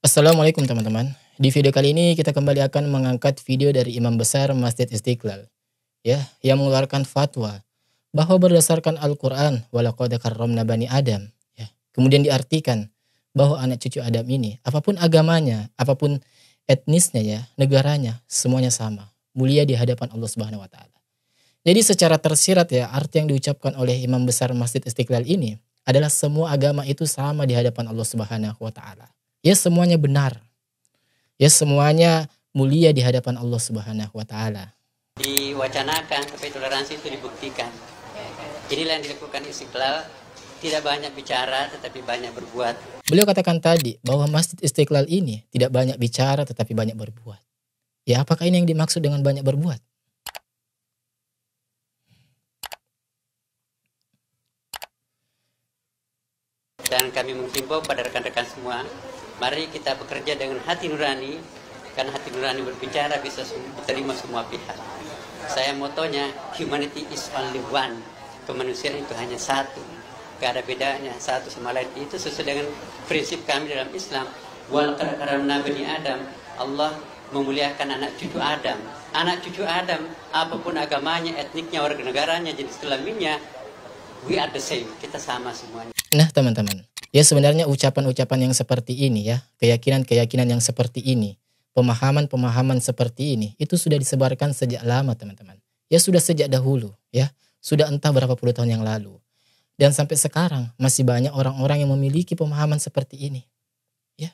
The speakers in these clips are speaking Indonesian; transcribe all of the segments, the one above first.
Assalamualaikum teman-teman. Di video kali ini kita kembali akan mengangkat video dari Imam Besar Masjid Istiqlal, ya, yang mengeluarkan fatwa bahwa berdasarkan Al-Quran, walaqad karramna bani Adam, ya. Kemudian diartikan bahwa anak cucu Adam ini, apapun agamanya, apapun etnisnya, ya, negaranya, semuanya sama, mulia di hadapan Allah Subhanahu Wa Taala. Jadi secara tersirat, ya, arti yang diucapkan oleh Imam Besar Masjid Istiqlal ini adalah semua agama itu sama di hadapan Allah Subhanahu Wa Taala. Ya, semuanya benar. Ya, semuanya mulia di hadapan Allah Subhanahu Wa Taala. Diwacanakan sampai toleransi itu dibuktikan. Inilah yang dilakukan Istiqlal, tidak banyak bicara tetapi banyak berbuat. Beliau katakan tadi bahwa Masjid Istiqlal ini tidak banyak bicara tetapi banyak berbuat. Ya, apakah ini yang dimaksud dengan banyak berbuat? Dan kami menghimbau pada rekan-rekan semua, mari kita bekerja dengan hati nurani, karena hati nurani berbicara bisa diterima semua pihak. Saya motonya, humanity is only one. Kemanusiaan itu hanya satu. Gak ada bedanya satu sama lain. Itu sesuai dengan prinsip kami dalam Islam. Walaqad karramna bani Adam. Allah memuliakan anak cucu Adam. Anak cucu Adam, apapun agamanya, etniknya, warga negaranya, jenis kelaminnya, we are the same. Kita sama semuanya. Nah teman-teman, ya sebenarnya ucapan-ucapan yang seperti ini, ya, keyakinan-keyakinan yang seperti ini, pemahaman-pemahaman seperti ini, itu sudah disebarkan sejak lama teman-teman. Ya sudah sejak dahulu, ya, sudah entah berapa puluh tahun yang lalu. Dan sampai sekarang masih banyak orang-orang yang memiliki pemahaman seperti ini, ya.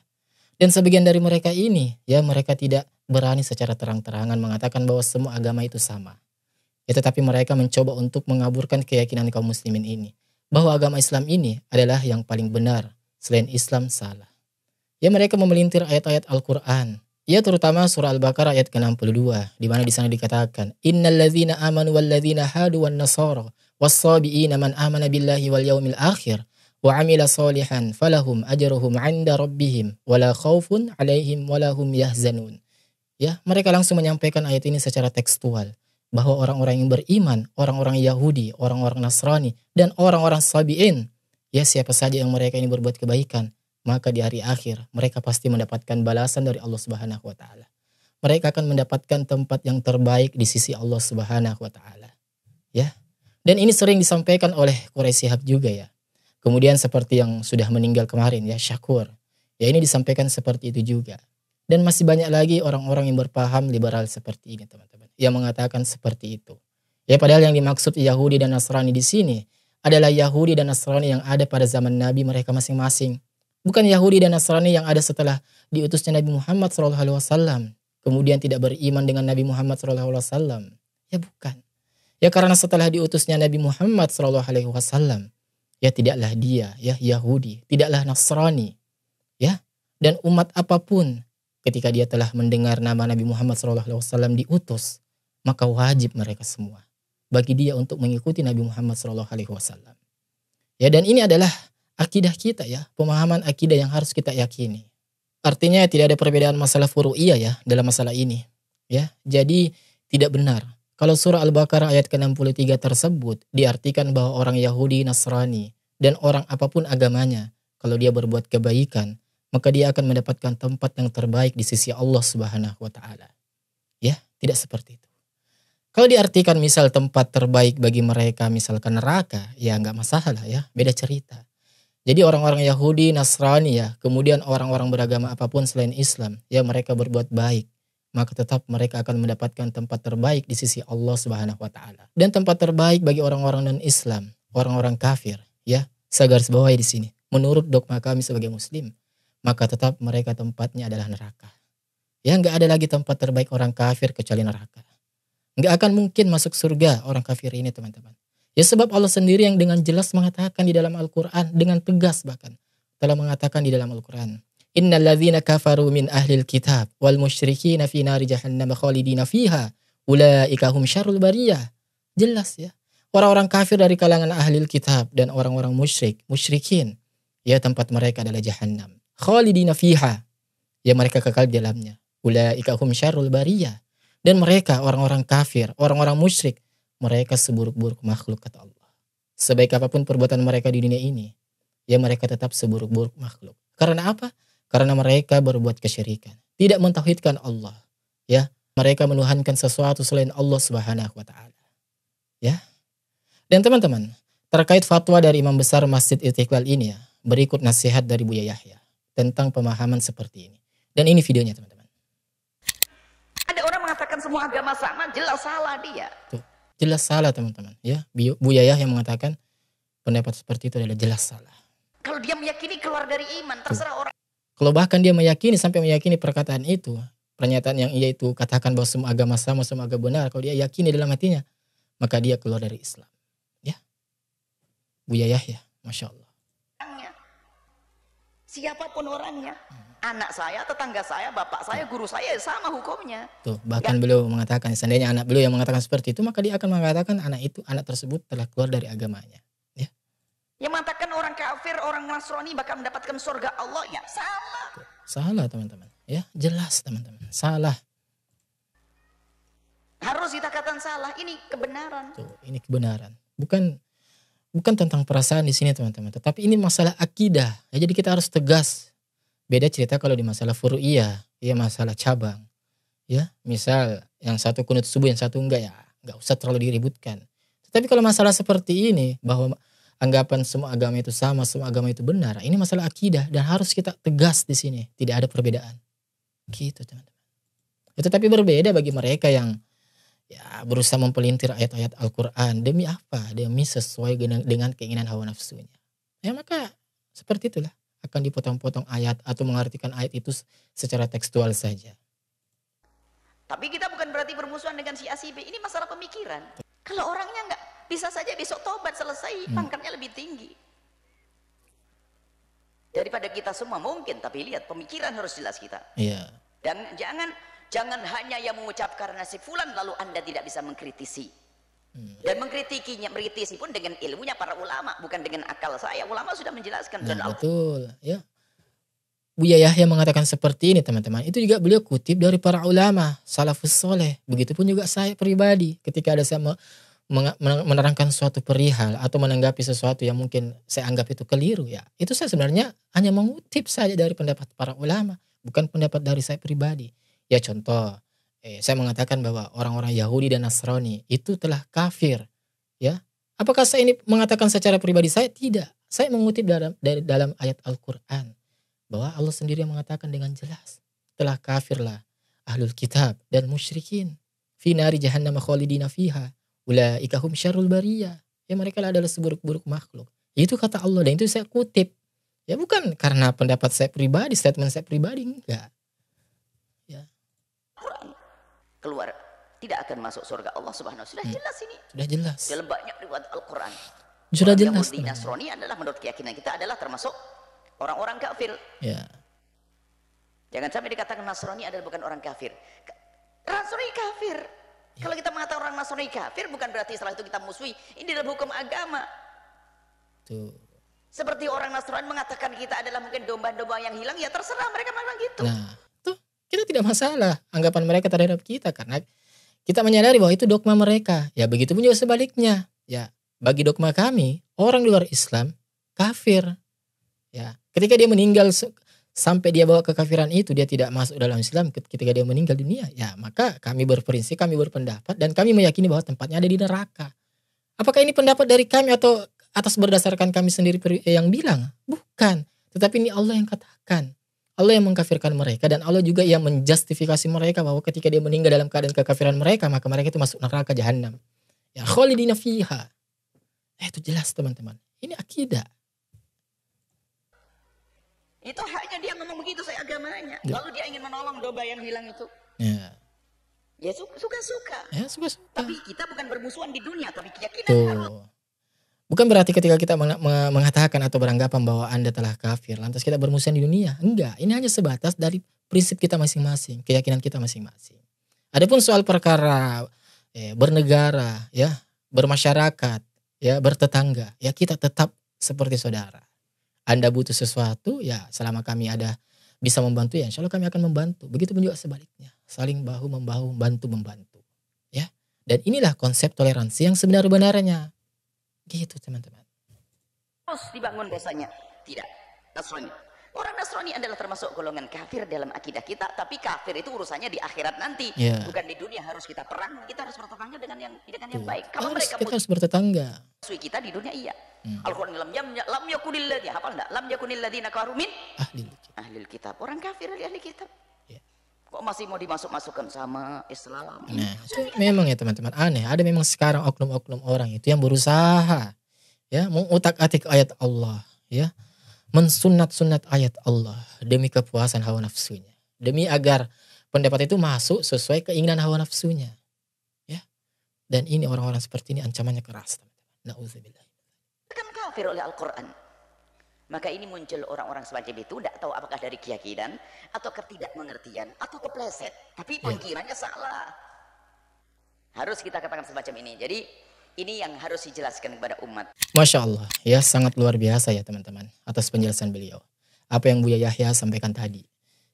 Dan sebagian dari mereka ini, ya, mereka tidak berani secara terang-terangan mengatakan bahwa semua agama itu sama. Ya, tetapi mereka mencoba untuk mengaburkan keyakinan kaum muslimin ini, bahwa agama Islam ini adalah yang paling benar, selain Islam salah. Ya, mereka memelintir ayat-ayat Al-Quran, ya, terutama surah Al-Baqarah ayat ke-62, di mana di sana dikatakan, Innal ladzina amanu wal ladzina hadu wan nasara was-sabiina man amana billahi wal yaumil akhir wa amila salihan falahum ajruhum 'inda rabbihim wala khaufun 'alaihim wala hum yahzanun. Ya, mereka langsung menyampaikan ayat ini secara tekstual, bahwa orang-orang yang beriman, orang-orang Yahudi, orang-orang Nasrani, dan orang-orang Sabi'in, ya, siapa saja yang mereka ini berbuat kebaikan, maka di hari akhir mereka pasti mendapatkan balasan dari Allah Subhanahu Wa Taala. Mereka akan mendapatkan tempat yang terbaik di sisi Allah Subhanahu Wa Taala. Ya, dan ini sering disampaikan oleh Quraisy Shihab juga, ya. Kemudian seperti yang sudah meninggal kemarin, ya, Syakur, ya, ini disampaikan seperti itu juga. Dan masih banyak lagi orang-orang yang berpaham liberal seperti ini teman-teman, yang mengatakan seperti itu. Ya, padahal yang dimaksud Yahudi dan Nasrani di sini adalah Yahudi dan Nasrani yang ada pada zaman Nabi mereka masing-masing. Bukan Yahudi dan Nasrani yang ada setelah diutusnya Nabi Muhammad SAW, kemudian tidak beriman dengan Nabi Muhammad SAW. Ya, bukan. Ya, karena setelah diutusnya Nabi Muhammad SAW, ya, tidaklah dia, ya, Yahudi, tidaklah Nasrani, ya, dan umat apapun, ketika dia telah mendengar nama Nabi Muhammad SAW diutus, maka wajib mereka semua bagi dia untuk mengikuti Nabi Muhammad SAW. Ya, dan ini adalah akidah kita, ya, pemahaman akidah yang harus kita yakini. Artinya tidak ada perbedaan masalah furu'iyah, ya, dalam masalah ini. Ya, jadi tidak benar kalau surah Al-Baqarah ayat ke-63 tersebut diartikan bahwa orang Yahudi, Nasrani, dan orang apapun agamanya, kalau dia berbuat kebaikan, maka dia akan mendapatkan tempat yang terbaik di sisi Allah Subhanahu Wa Taala. Ya, tidak seperti itu. Kalau diartikan misal tempat terbaik bagi mereka misalkan neraka, ya nggak masalah, ya, beda cerita. Jadi orang-orang Yahudi, Nasrani, ya, kemudian orang-orang beragama apapun selain Islam, ya, mereka berbuat baik, maka tetap mereka akan mendapatkan tempat terbaik di sisi Allah Subhanahu Wa Taala. Dan tempat terbaik bagi orang-orang non-Islam, orang-orang kafir, ya, saya garis bawahi di sini, menurut dogma kami sebagai Muslim, maka tetap mereka tempatnya adalah neraka. Ya, nggak ada lagi tempat terbaik orang kafir kecuali neraka. Nggak akan mungkin masuk surga orang kafir ini teman-teman. Ya, sebab Allah sendiri yang dengan jelas mengatakan di dalam Al-Quran, dengan tegas bahkan, telah mengatakan di dalam Al-Quran, Innal ladzina kafaru min ahlil kitab wal musyrikina fi nari jahannam khalidina fiha ulaika hum syarrul bariyah. Jelas, ya. Orang-orang kafir dari kalangan ahlil kitab dan orang-orang musyrikin, ya, tempat mereka adalah jahannam. Khalidina fiha, ya, mereka kekal di dalamnya. Ulaika hum syarrul bariyah, dan mereka orang-orang kafir, orang-orang musyrik, mereka seburuk-buruk makhluk kata Allah. Sebaik apapun perbuatan mereka di dunia ini, ya, mereka tetap seburuk-buruk makhluk. Karena apa? karena mereka berbuat kesyirikan, tidak mentauhidkan Allah, ya. Mereka menuhankan sesuatu selain Allah Subhanahu wa taala. Ya. Dan teman-teman, terkait fatwa dari Imam Besar Masjid Istiqlal ini ya, berikut nasihat dari Buya Yahya tentang pemahaman seperti ini. Dan ini videonya, teman-teman. Ada orang mengatakan semua agama sama, jelas salah dia. Tuh, jelas salah, teman-teman, ya. Buya Yahya mengatakan pendapat seperti itu adalah jelas salah. Kalau dia meyakini keluar dari iman, terserah orang. Kalau bahkan dia meyakini sampai meyakini perkataan itu, pernyataan yang ia itu katakan bahwa semua agama sama, semua agama benar, kalau dia yakini dalam hatinya, maka dia keluar dari Islam. Ya. Buya Yahya, Masya Allah. Siapapun orangnya, anak saya, tetangga saya, bapak saya, guru saya, sama hukumnya. Tuh, bahkan beliau mengatakan, seandainya anak beliau yang mengatakan seperti itu, maka dia akan mengatakan anak tersebut telah keluar dari agamanya. Ya. Yang mengatakan orang kafir, orang Nasrani bakal mendapatkan surga Allah, ya sama. Tuh, salah, teman-teman. Ya, jelas, teman-teman. Salah. Harus kita katakan salah, ini kebenaran. Tuh, ini kebenaran. Bukan tentang perasaan di sini, teman-teman, tetapi ini masalah akidah. Ya, jadi kita harus tegas. Beda cerita kalau di masalah furu'iyah, ya masalah cabang. Ya, misal yang satu kunut subuh, yang satu enggak, ya enggak usah terlalu diributkan. Tetapi kalau masalah seperti ini, bahwa anggapan semua agama itu sama, semua agama itu benar, ini masalah akidah dan harus kita tegas di sini, tidak ada perbedaan. Gitu, teman-teman. Ya, tetapi berbeda bagi mereka yang ya berusaha mempelintir ayat-ayat Al-Quran. Demi apa? Demi sesuai dengan keinginan hawa nafsunya. Ya, maka seperti itulah akan dipotong-potong ayat atau mengartikan ayat itu secara tekstual saja. Tapi kita bukan berarti bermusuhan dengan si A si B. Ini masalah pemikiran. Kalau orangnya enggak, bisa saja besok tobat, selesai, pangkatnya lebih tinggi daripada kita semua mungkin. Tapi lihat, pemikiran harus jelas kita. Iya. Dan jangan hanya yang mengucap karena si fulan lalu Anda tidak bisa mengkritisi. Dan mengkritisi pun dengan ilmunya para ulama, bukan dengan akal saya. Ulama sudah menjelaskan. Nah, betul, ya. Buya Yahya mengatakan seperti ini, teman-teman. Itu juga beliau kutip dari para ulama salafus soleh. Begitupun juga saya pribadi, ketika ada saya menerangkan suatu perihal atau menanggapi sesuatu yang mungkin saya anggap itu keliru, ya itu saya sebenarnya hanya mengutip saja dari pendapat para ulama, bukan pendapat dari saya pribadi. Ya contoh, saya mengatakan bahwa orang-orang Yahudi dan Nasrani itu telah kafir, ya. Apakah saya ini mengatakan secara pribadi? Saya tidak. Saya mengutip dari dalam ayat Al-Quran bahwa Allah sendiri yang mengatakan dengan jelas, telah kafirlah ahlul kitab dan musyrikin fi nari jahannam khalidina fiha ulaika hum syarrul bariyah. Ya, mereka adalah seburuk-buruk makhluk. Itu kata Allah dan itu saya kutip. Ya, bukan karena pendapat saya pribadi, statement saya pribadi, enggak. Ya. Keluar tidak akan masuk surga Allah Subhanahu wa taala. Sudah jelas ini. Sudah jelas. Dalam banyak riwayat Al-Qur'an. Sudah jelas. Yahudi Nasrani adalah menurut keyakinan kita adalah termasuk orang-orang kafir. Ya. Jangan sampai dikatakan Nasrani adalah bukan orang kafir. Nasrani kafir. Ya. Kalau kita mengatakan orang Nasrani kafir, bukan berarti setelah itu kita musuhi. Ini dalam hukum agama. Tuh. Seperti orang Nasrani mengatakan kita adalah mungkin domba-domba yang hilang, ya terserah mereka memang gitu. Nah, tuh kita tidak masalah anggapan mereka terhadap kita karena kita menyadari bahwa itu dogma mereka. Ya begitu pun juga sebaliknya. Ya, bagi dogma kami, orang luar Islam kafir. Ya, ketika dia meninggal sampai dia bawa kekafiran itu, dia tidak masuk dalam Islam ketika dia meninggal dunia, ya maka kami berprinsip, kami berpendapat dan kami meyakini bahwa tempatnya ada di neraka. Apakah ini pendapat dari kami atau atas berdasarkan kami sendiri yang bilang? Bukan, tetapi ini Allah yang katakan. Allah yang mengkafirkan mereka dan Allah juga yang menjustifikasi mereka bahwa ketika dia meninggal dalam keadaan kekafiran mereka, maka mereka itu masuk neraka jahanam. Ya, khalidina fiha. Itu jelas, teman-teman. Ini akidah. Itu hanya dia ngomong begitu, saya agamanya. Ya. Lalu dia ingin menolong domba yang hilang itu. Ya. Ya suka-suka. Ya suka-suka. Tapi kita bukan bermusuhan di dunia, tapi keyakinan harus. Bukan berarti ketika kita mengatakan atau beranggapan bahwa Anda telah kafir, lantas kita bermusuhan di dunia. Enggak, ini hanya sebatas dari prinsip kita masing-masing, keyakinan kita masing-masing. Adapun soal perkara bernegara, ya, bermasyarakat, ya, bertetangga, ya kita tetap seperti saudara. Anda butuh sesuatu, ya selama kami ada bisa membantu, ya insya Allah kami akan membantu. Begitu pun juga sebaliknya, saling bahu-membahu, bantu-membantu. Ya, dan inilah konsep toleransi yang sebenar-benarnya. Gitu, teman-teman. Terus dibangun dosanya. Tidak. Nasrani. Orang Nasrani adalah termasuk golongan kafir dalam akidah kita, tapi kafir itu urusannya di akhirat nanti, bukan di dunia. Harus kita perang, kita harus bertetangga dengan yang baik. Kalau mereka kita harus bertetangga. Musuh kita di dunia, iya. Al-Quran lam yakunil ladzina, hafal enggak? Lam yakunil ladzina kafaru min ahlil kitab. Orang kafir ahli kitab. Kok masih mau dimasuk-masukkan sama Islam? Nah, itu memang ya teman-teman aneh. Ada memang sekarang oknum-oknum orang itu yang berusaha ya mengutak-atik ayat Allah, ya, mensunat-sunat ayat Allah demi kepuasan hawa nafsunya, demi agar pendapat itu masuk sesuai keinginan hawa nafsunya, ya. Dan ini orang-orang seperti ini ancamannya keras, teman-teman. Nauzubillah. Kan kafir oleh Al-Quran. Maka ini muncul orang-orang semacam itu, tidak tahu apakah dari keyakinan atau ketidakmengertian atau kepleset, tapi pengkirannya salah. Harus kita katakan semacam ini. Jadi ini yang harus dijelaskan kepada umat. Masya Allah, ya sangat luar biasa ya teman-teman atas penjelasan beliau. Apa yang Buya Yahya sampaikan tadi,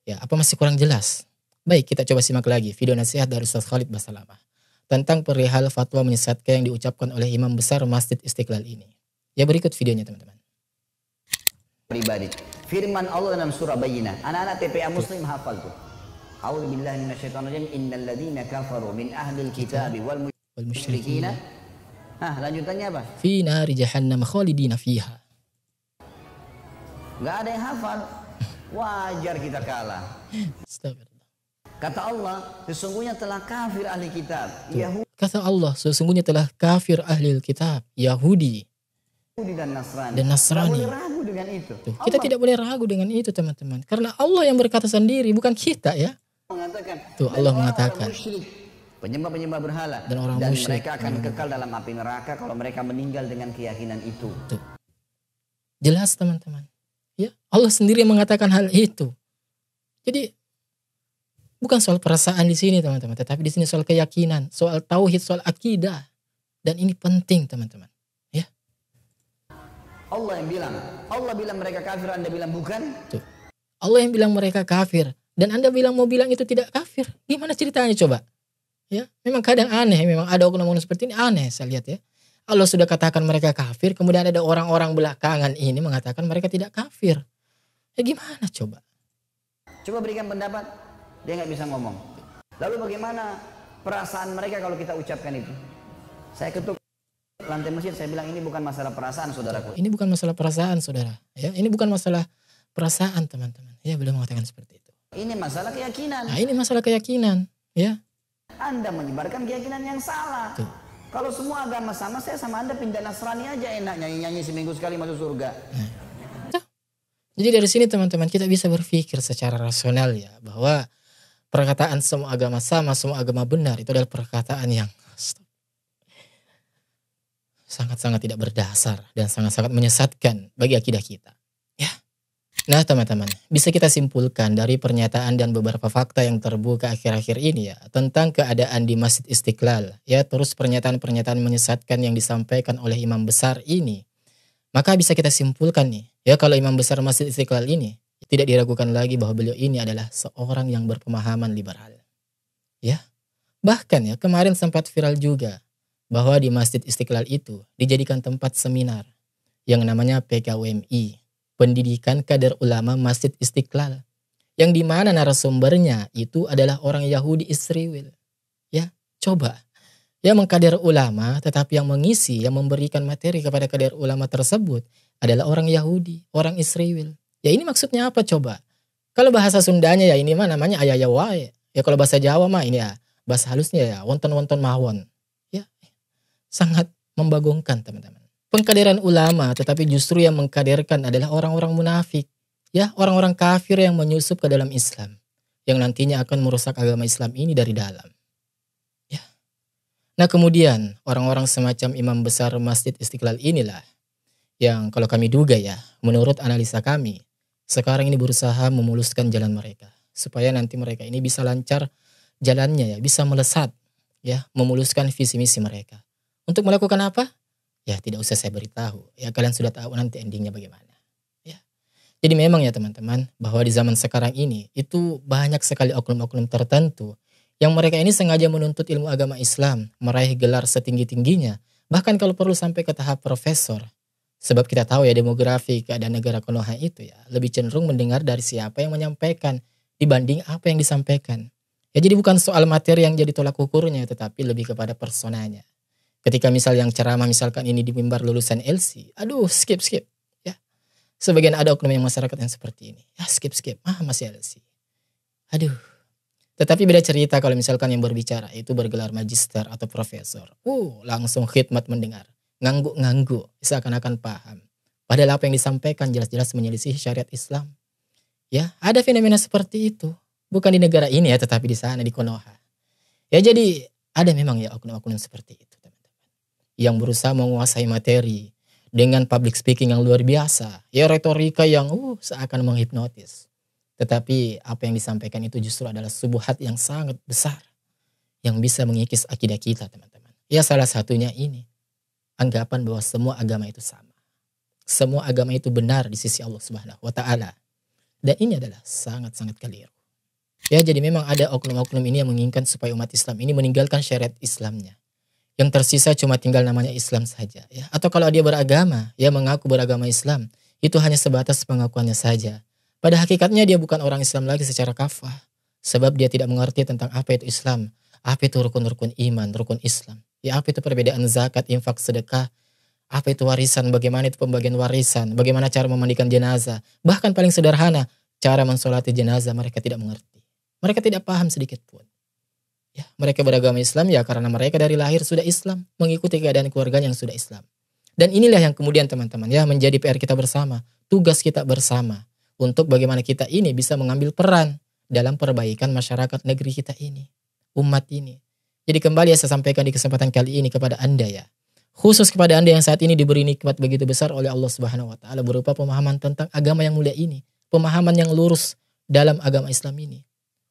ya apa masih kurang jelas? Baik, kita coba simak lagi video nasihat dari Ustaz Khalid Basalamah tentang perihal fatwa menyesatkan yang diucapkan oleh Imam Besar Masjid Istiqlal ini. Ya berikut videonya teman-teman. Pribadi. Firman Allah dalam surah Bayyinah. Anak-anak TPA Muslim hafal tuh. A'udzu billahi minasyaitonir rajim. Innal ladzina kafaru min ahlil kitabi wal musyrikin. Lanjutannya apa? Fi nari jahannam khalidina fiha. Enggak ada yang hafal. Wajar kita kalah. Astagfirullah. Kata Allah, sesungguhnya telah kafir ahli kitab. Yahudi Kata Allah, sesungguhnya telah kafir ahli kitab, Yahudi dan Nasrani. Tidak boleh ragu dengan itu. Kita tidak boleh ragu dengan itu teman-teman. Karena Allah yang berkata sendiri, bukan kita ya. Allah mengatakan. Penyembah-penyembah berhala. Dan orang musyrik. Mereka akan kekal dalam api neraka kalau mereka meninggal dengan keyakinan itu. Jelas teman-teman. Ya, Allah sendiri yang mengatakan hal itu. Jadi bukan soal perasaan di sini teman-teman, tetapi di sini soal keyakinan, soal tauhid, soal akidah. Dan ini penting teman-teman. Allah bilang mereka kafir, Anda bilang bukan? Tuh. Allah yang bilang mereka kafir dan Anda bilang mau bilang itu tidak kafir. Gimana ceritanya coba? Ya, memang kadang aneh, memang ada oknum-oknum seperti ini aneh saya lihat ya. Allah sudah katakan mereka kafir, kemudian ada orang-orang belakangan ini mengatakan mereka tidak kafir. Ya gimana coba? Coba berikan pendapat, dia nggak bisa ngomong. Lalu bagaimana perasaan mereka kalau kita ucapkan itu? Saya ketuk lantai masjid, saya bilang ini bukan masalah perasaan saudaraku. Ini bukan masalah perasaan saudara. Ya, ini bukan masalah perasaan teman-teman. Ya, beliau mengatakan seperti itu. Ini masalah keyakinan. Nah, ini masalah keyakinan. Ya. Anda menyebarkan keyakinan yang salah. Tuh. Kalau semua agama sama, saya sama Anda pindah Nasrani aja enak, nyanyi-nyanyi seminggu sekali masuk surga. Nah. Jadi dari sini teman-teman kita bisa berpikir secara rasional ya bahwa perkataan semua agama sama, semua agama benar itu adalah perkataan yang sangat-sangat tidak berdasar dan sangat-sangat menyesatkan bagi akidah kita. Ya. Nah teman-teman, bisa kita simpulkan dari pernyataan dan beberapa fakta yang terbuka akhir-akhir ini ya tentang keadaan di Masjid Istiqlal. Ya, terus pernyataan-pernyataan menyesatkan yang disampaikan oleh imam besar ini. Maka bisa kita simpulkan nih, ya kalau imam besar Masjid Istiqlal ini tidak diragukan lagi bahwa beliau ini adalah seorang yang berpemahaman liberal. Ya. Bahkan ya kemarin sempat viral juga bahwa di Masjid Istiqlal itu dijadikan tempat seminar yang namanya PKWMI, Pendidikan Kader Ulama Masjid Istiqlal, yang dimana narasumbernya itu adalah orang Yahudi Israel. Ya, coba. Ya mengkader ulama, tetapi yang mengisi, yang memberikan materi kepada kader ulama tersebut adalah orang Yahudi, orang Israel. Ya ini maksudnya apa coba? Kalau bahasa Sundanya ya ini mah namanya ayaya wae. Ya kalau bahasa Jawa mah ini ya, bahasa halusnya ya wonton-wonton mawon. Sangat membagongkan teman-teman. Pengkaderan ulama tetapi justru yang mengkaderkan adalah orang-orang munafik. Ya, orang-orang kafir yang menyusup ke dalam Islam. Yang nantinya akan merusak agama Islam ini dari dalam. Ya. Nah kemudian orang-orang semacam imam besar Masjid Istiqlal inilah yang kalau kami duga ya, menurut analisa kami, sekarang ini berusaha memuluskan jalan mereka. Supaya nanti mereka ini bisa lancar jalannya ya, bisa melesat. Ya, memuluskan visi misi mereka. Untuk melakukan apa? Ya tidak usah saya beritahu. Ya kalian sudah tahu nanti endingnya bagaimana. Ya. Jadi memang ya teman-teman bahwa di zaman sekarang ini itu banyak sekali oknum-oknum tertentu yang mereka ini sengaja menuntut ilmu agama Islam, meraih gelar setinggi-tingginya, bahkan kalau perlu sampai ke tahap profesor. Sebab kita tahu ya demografi keadaan negara Konoha itu ya lebih cenderung mendengar dari siapa yang menyampaikan dibanding apa yang disampaikan. Ya jadi bukan soal materi yang jadi tolak ukurnya, tetapi lebih kepada personanya. Ketika misal yang ceramah misalkan ini di mimbar lulusan LC, aduh skip ya. Sebagian ada oknum yang masyarakat yang seperti ini, ya skip masih LC. Aduh. Tetapi beda cerita kalau misalkan yang berbicara itu bergelar magister atau profesor. Langsung khidmat mendengar. Ngangguk, seakan-akan paham. Padahal apa yang disampaikan jelas-jelas menyelisih syariat Islam. Ya, ada fenomena seperti itu. Bukan di negara ini ya, tetapi di sana, di Konoha. Ya jadi, ada memang ya oknum-oknum seperti itu, teman-teman. Yang berusaha menguasai materi dengan public speaking yang luar biasa. Ya retorika yang seakan menghipnotis. Tetapi apa yang disampaikan itu justru adalah subuhat yang sangat besar. Yang bisa mengikis akidah kita, teman-teman. Ya salah satunya ini. Anggapan bahwa semua agama itu sama. Semua agama itu benar di sisi Allah Subhanahu wa Ta'ala. Dan ini adalah sangat-sangat keliru. Ya jadi memang ada oknum-oknum ini yang menginginkan supaya umat Islam ini meninggalkan syariat Islamnya. Yang tersisa cuma tinggal namanya Islam saja. Ya. Atau kalau dia beragama, ya mengaku beragama Islam, itu hanya sebatas pengakuannya saja. Pada hakikatnya dia bukan orang Islam lagi secara kafah. Sebab dia tidak mengerti tentang apa itu Islam. Apa itu rukun-rukun iman, rukun Islam. Ya apa itu perbedaan zakat, infak, sedekah. Apa itu warisan, bagaimana itu pembagian warisan. Bagaimana cara memandikan jenazah. Bahkan paling sederhana, cara mensolati jenazah mereka tidak mengerti. Mereka tidak paham sedikit pun. Ya, mereka beragama Islam ya karena mereka dari lahir sudah Islam. Mengikuti keadaan keluarganya yang sudah Islam. Dan inilah yang kemudian teman-teman ya menjadi PR kita bersama. Tugas kita bersama. Untuk bagaimana kita ini bisa mengambil peran dalam perbaikan masyarakat negeri kita ini. Umat ini. Jadi kembali ya saya sampaikan di kesempatan kali ini kepada Anda ya. Khusus kepada Anda yang saat ini diberi nikmat begitu besar oleh Allah Subhanahu wa Ta'ala berupa pemahaman tentang agama yang mulia ini. Pemahaman yang lurus dalam agama Islam ini.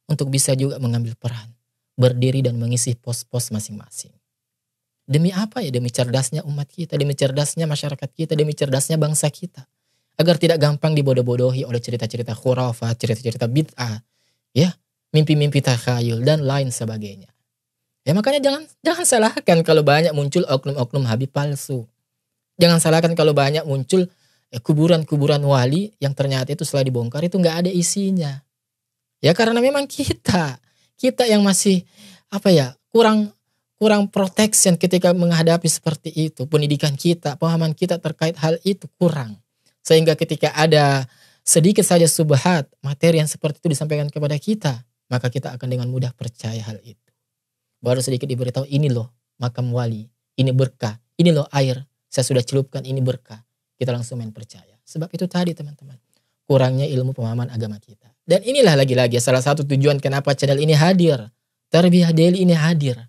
Untuk bisa juga mengambil peran. Berdiri dan mengisi pos-pos masing-masing. Demi apa ya? Demi cerdasnya umat kita. Demi cerdasnya masyarakat kita. Demi cerdasnya bangsa kita. Agar tidak gampang dibodoh-bodohi oleh cerita-cerita khurafat, cerita-cerita bid'ah. Ya, mimpi-mimpi takhayul dan lain sebagainya. Ya makanya jangan salahkan kalau banyak muncul oknum-oknum Habib palsu. Jangan salahkan kalau banyak muncul kuburan-kuburan wali yang ternyata itu setelah dibongkar itu nggak ada isinya. Ya karena memang kita yang masih kurang protection ketika menghadapi seperti itu. Pendidikan kita, pemahaman kita terkait hal itu kurang. Sehingga ketika ada sedikit saja subhat, materi yang seperti itu disampaikan kepada kita, maka kita akan dengan mudah percaya hal itu. Baru sedikit diberitahu, ini loh makam wali, ini berkah, ini loh air, saya sudah celupkan, ini berkah. Kita langsung main percaya. Sebab itu tadi teman-teman, kurangnya ilmu pemahaman agama kita. Dan inilah lagi-lagi salah satu tujuan kenapa channel ini hadir. Tarbiyah Daily ini hadir.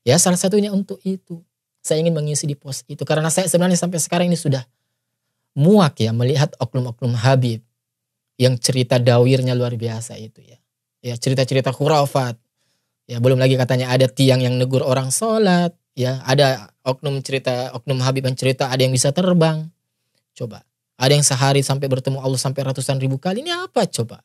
Ya salah satunya untuk itu. Saya ingin mengisi di pos itu. Karena saya sebenarnya sampai sekarang ini sudah muak ya melihat oknum-oknum Habib. Yang cerita dawirnya luar biasa itu ya. Ya cerita-cerita khurafat. Ya belum lagi katanya ada tiang yang negur orang sholat. Ya ada oknum Habib yang cerita ada yang bisa terbang. Coba. Ada yang sehari sampai bertemu Allah sampai ratusan ribu kali. Ini apa coba?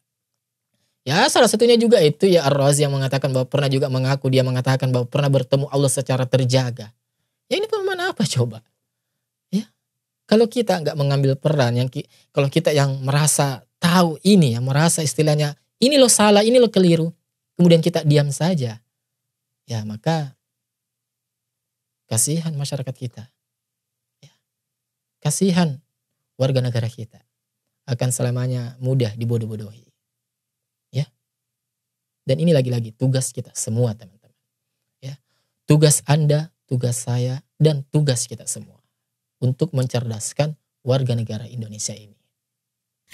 Ya salah satunya juga itu ya Ar-Razi yang mengatakan bahwa pernah juga mengaku dia mengatakan bahwa pernah bertemu Allah secara terjaga. Ya ini pemahaman apa coba? Ya kalau kita nggak mengambil peran kalau kita yang merasa tahu ini ya merasa istilahnya ini lo salah ini lo keliru kemudian kita diam saja ya maka kasihan masyarakat kita ya, kasihan warga negara kita akan selamanya mudah dibodoh-bodohi. Dan ini lagi-lagi tugas kita semua teman-teman. Ya, tugas Anda, tugas saya, dan tugas kita semua. Untuk mencerdaskan warga negara Indonesia ini.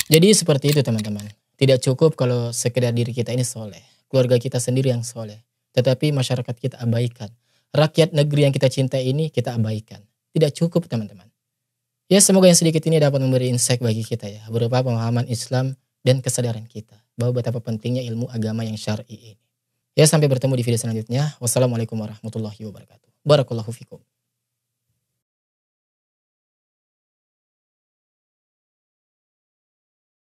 Jadi seperti itu teman-teman. Tidak cukup kalau sekedar diri kita ini soleh. Keluarga kita sendiri yang soleh. Tetapi masyarakat kita abaikan. Rakyat negeri yang kita cintai ini kita abaikan. Tidak cukup teman-teman. Ya semoga yang sedikit ini dapat memberi insight bagi kita ya. Berupa pemahaman Islam dan kesadaran kita. Bahwa betapa pentingnya ilmu agama yang syar'i ini. Ya sampai bertemu di video selanjutnya. Wassalamualaikum warahmatullahi wabarakatuh. Barakallahu fikum.